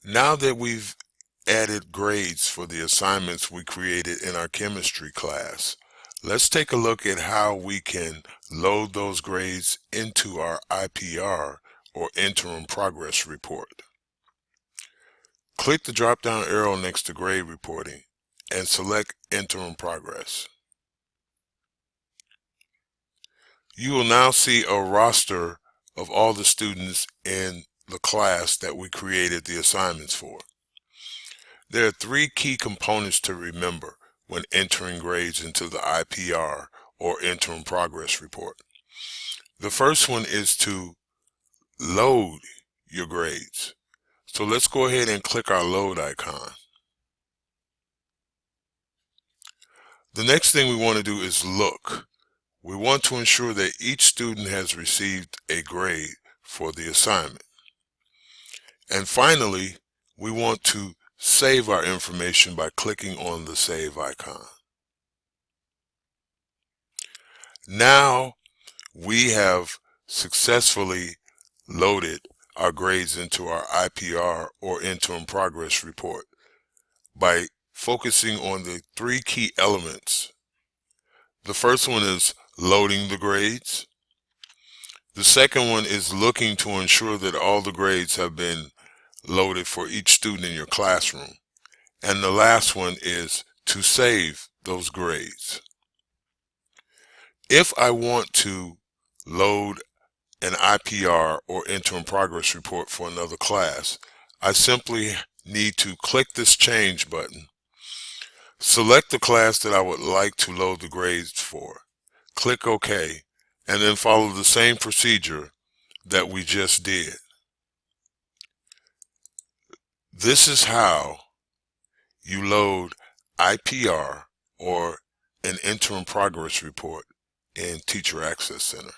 Now that we've added grades for the assignments we created in our chemistry class, let's take a look at how we can load those grades into our IPR, or Interim Progress Report. Click the drop-down arrow next to grade reporting and select Interim Progress. You will now see a roster of all the students in the class that we created the assignments for. There are three key components to remember when entering grades into the IPR, or Interim Progress Report. The first one is to load your grades. So let's go ahead and click our load icon. The next thing we want to do is look. We want to ensure that each student has received a grade for the assignment. And finally, we want to save our information by clicking on the save icon. Now we have successfully loaded our grades into our IPR, or Interim Progress Report, by focusing on the three key elements. The first one is loading the grades. The second one is looking to ensure that all the grades have been loaded for each student in your classroom. And the last one is to save those grades. If I want to load an IPR, or Interim Progress Report, for another class, I simply need to click this change button, select the class that I would like to load the grades for, click OK, and then follow the same procedure that we just did. This is how you load IPR, or an Interim Progress Report, in Teacher Access Center.